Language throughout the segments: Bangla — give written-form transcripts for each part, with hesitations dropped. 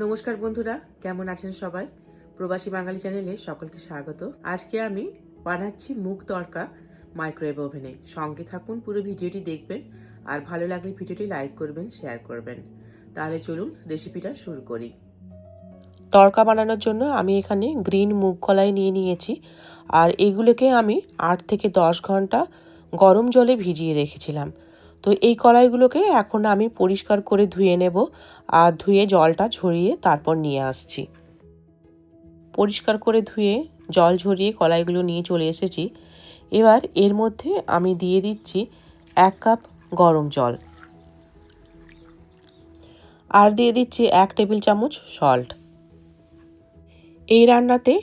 নমস্কার বন্ধুরা, কেমন আছেন সবাই? প্রবাসী বাঙালি চ্যানেলে সকলকে স্বাগত। আজকে আমি বানাচ্ছি মুগ তড়কা মাইক্রোওয়েভ ওভেনে। সঙ্গে থাকুন, পুরো ভিডিওটি দেখবেন, আর ভালো লাগলে ভিডিওটি লাইক করবেন, শেয়ার করবেন। তাহলে চলুন রেসিপিটা শুরু করি। তড়কা বানানোর জন্য আমি এখানে গ্রিন মুগ কলাই নিয়ে নিয়েছি, আর এগুলোকে আমি 8 থেকে 10 ঘন্টা গরম জলে ভিজিয়ে রেখেছিলাম। তো এই কলাইগুলোকে এখন আমি পরিষ্কার করে ধুয়ে নেব, আর ধুয়ে জলটা ঝরিয়ে তারপর নিয়ে আসছি। পরিষ্কার করে ধুয়ে জল ঝরিয়ে কলাইগুলো নিয়ে চলে এসেছি। এবার এর মধ্যে আমি দিয়ে দিচ্ছি 1 কাপ গরম জল, আর দিয়ে দিচ্ছি 1 টেবিল চামচ সল্ট। এই রান্নাতে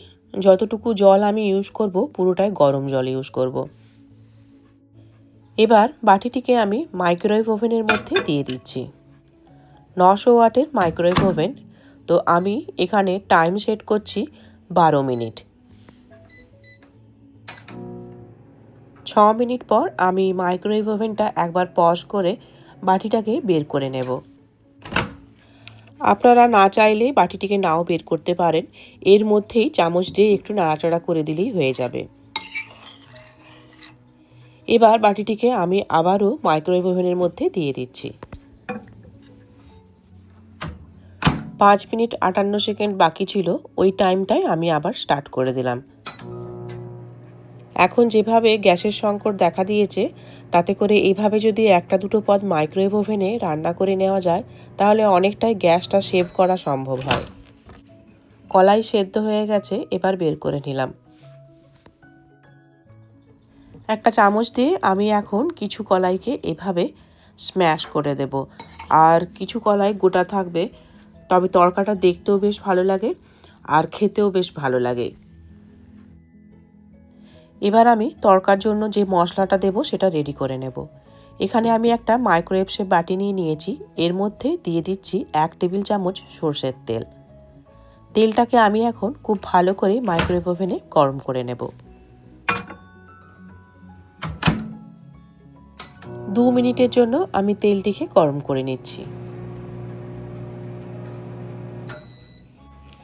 যতটুকু জল আমি ইউজ করব পুরোটাই গরম জল ইউজ করব। এবার বাটিটিকে আমি মাইক্রোওয়েভ ওভেনের মধ্যে দিয়ে দিচ্ছি। 900 ওয়াটের মাইক্রোওয়েভ ওভেন, তো আমি এখানে টাইম সেট করছি 12 মিনিট। 6 মিনিট পর আমি মাইক্রোওয়েভ ওভেনটা একবার পজ করে বাটিটাকে বের করে নেব। আপনারা না চাইলে বাটিটিকে নাও বের করতে পারেন, এর মধ্যেই চামচ দিয়ে একটু নাড়াচাড়া করে দিলেই হয়ে যাবে। এবার বাটিটিকে আমি আবারও মাইক্রোওয়েভ ওভেনের মধ্যে দিয়ে দিচ্ছি। 5 মিনিট 58 সেকেন্ড বাকি ছিল, ওই টাইমটায় আমি আবার স্টার্ট করে দিলাম। এখন যেভাবে গ্যাসের সংকট দেখা দিয়েছে, তাতে করে এইভাবে যদি একটা দুটো পদ মাইক্রোওয়েভ ওভেনে রান্না করে নেওয়া যায়, তাহলে অনেকটাই গ্যাসটা সেভ করা সম্ভব হয়। কলাই সেদ্ধ হয়ে গেছে, এবার বের করে নিলাম। একটা চামচ দিয়ে আমি এখন কিছু কলাইকে এভাবে স্ম্যাশ করে দেব, আর কিছু কলাই গোটা থাকবে, তবে তরকাটা দেখতেও বেশ ভালো লাগে আর খেতেও বেশ ভালো লাগে। এবার আমি তরকার জন্য যে মশলাটা দেব সেটা রেডি করে নেব। এখানে আমি একটা মাইক্রোওয়েভ শেপ বাটি নিয়ে নিয়েছি, এর মধ্যে দিয়ে দিচ্ছি 1 টেবিল চামচ সরষের তেল। তেলটাকে আমি এখন খুব ভালো করে মাইক্রোওয়েভ ওভেনে গরম করে নেব। 2 মিনিটের জন্য আমি তেলটিকে গরম করে নিচ্ছি।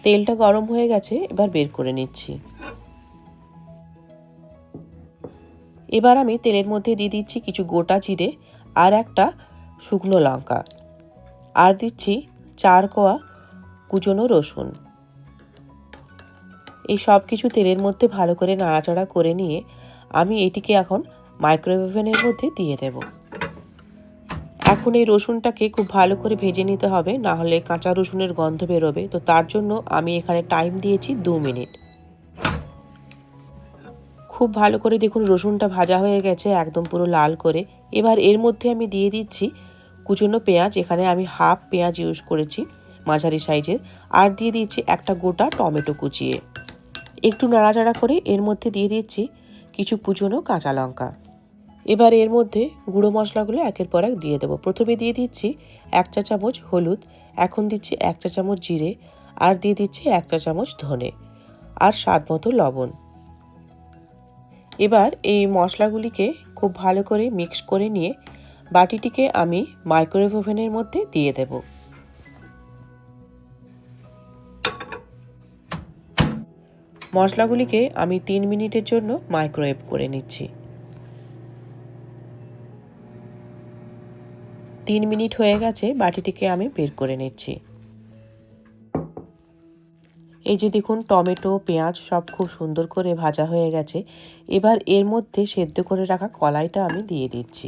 তেলটা গরম হয়ে গেছে, এবার বের করে নিচ্ছি। এবার আমি তেলের মধ্যে দিয়ে দিচ্ছি কিছু গোটা জিরে আর একটা শুকনো লঙ্কা, আর দিচ্ছি 4 কোয়া কুচনো রসুন। এই সব কিছু তেলের মধ্যে ভালো করে নাড়াচাড়া করে নিয়ে আমি এটিকে এখন মাইক্রোওয়েভ ওভেনের মধ্যে দিয়ে দেব। এখন এই রসুনটাকে খুব ভালো করে ভেজে নিতে হবে, না হলে কাঁচা রসুনের গন্ধ বেরোবে। তো তার জন্য আমি এখানে টাইম দিয়েছি 2 মিনিট। খুব ভালো করে দেখুন রসুনটা ভাজা হয়ে গেছে একদম পুরো লাল করে। এবার এর মধ্যে আমি দিয়ে দিচ্ছি কুচনো পেঁয়াজ, এখানে আমি হাফ পেঁয়াজ ইউজ করেছি মাঝারি সাইজের, আর দিয়ে দিচ্ছি একটা গোটা টমেটো কুচিয়ে। একটু নাড়াচাড়া করে এর মধ্যে দিয়ে দিচ্ছি কিছু কুচনো কাঁচা লঙ্কা। এবার এর মধ্যে গুঁড়ো মশলাগুলো একের পর এক দিয়ে দেবো। প্রথমে দিয়ে দিচ্ছি 1 চা চামচ হলুদ, এখন দিচ্ছি 1 চা চামচ জিরে, আর দিয়ে দিচ্ছি 1 চা চামচ ধনে, আর স্বাদ মতো লবণ। এবার এই মশলাগুলিকে খুব ভালো করে মিক্স করে নিয়ে বাটিটিকে আমি মাইক্রোওয়েভ ওভেনের মধ্যে দিয়ে দেব। মশলাগুলিকে আমি 3 মিনিটের জন্য মাইক্রোওয়েভ করে নিচ্ছি। 3 মিনিট হয়ে গেছে, বাটিটিকে আমি বের করে নিচ্ছি। এই যে দেখুন টমেটো পেঁয়াজ সব খুব সুন্দর করে ভাজা হয়ে গেছে। এবার এর মধ্যে সেদ্ধ করে রাখা কলাইটা আমি দিয়ে দিচ্ছি।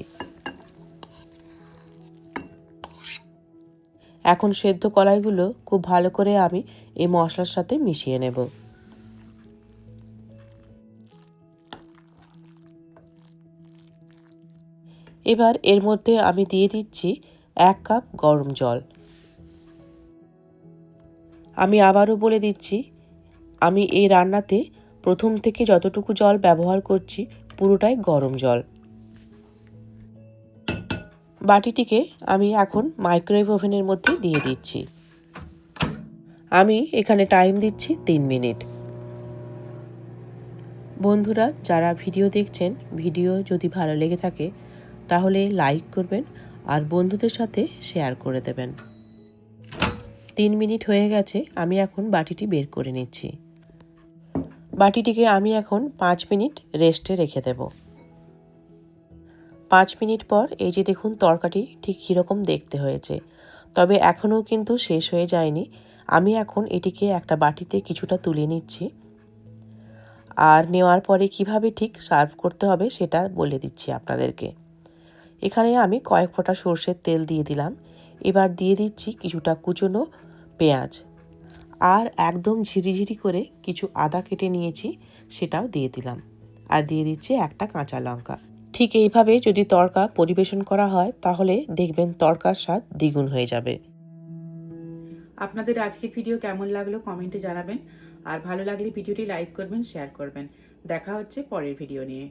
এখন সেদ্ধ কলাইগুলো খুব ভালো করে আমি এই মশলার সাথে মিশিয়ে নেব। এবার এর মধ্যে আমি দিয়ে দিচ্ছি 1 কাপ গরম জল। আমি আবারও বলে দিচ্ছি, আমি এই রান্নাতে প্রথম থেকে যতটুকু জল ব্যবহার করছি পুরোটাই গরম জল। বাটিটিকে আমি এখন মাইক্রোওয়েভ ওভেনের মধ্যে দিয়ে দিচ্ছি। আমি এখানে টাইম দিচ্ছি 3 মিনিট। বন্ধুরা যারা ভিডিও দেখছেন, ভিডিও যদি ভালো লেগে থাকে তাহলে লাইক করবেন আর বন্ধুদের সাথে শেয়ার করে দেবেন। 3 মিনিট হয়ে গেছে, আমি এখন বাটিটি বের করে নিচ্ছি। বাটিটিকে আমি এখন 5 মিনিট রেস্টে রেখে দেব। 5 মিনিট পর এই যে দেখুন তরকাটি ঠিক কীরকম দেখতে হয়েছে, তবে এখনও কিন্তু শেষ হয়ে যায়নি। আমি এখন এটিকে একটা বাটিতে কিছুটা তুলে নিচ্ছি, আর নেওয়ার পরে কিভাবে ঠিক সার্ভ করতে হবে সেটা বলে দিচ্ছি আপনাদেরকে। এখানে আমি কয়েক ফোঁটা সর্ষের তেল দিয়ে দিলাম। এবার দিয়ে দিচ্ছি কিছুটা কুচনো পেঁয়াজ, আর একদম ঝিরিঝিরি করে কিছু আদা কেটে নিয়েছি, সেটাও দিয়ে দিলাম। আর দিয়ে দিচ্ছি একটা কাঁচা লঙ্কা। ঠিক এইভাবে যদি তড়কা পরিবেশন করা হয় তাহলে দেখবেন তড়কার স্বাদ দ্বিগুণ হয়ে যাবে। আপনাদের আজকের ভিডিও কেমন লাগলো কমেন্টে জানাবেন, আর ভালো লাগলে ভিডিওটি লাইক করবেন, শেয়ার করবেন। দেখা হচ্ছে পরের ভিডিও নিয়ে।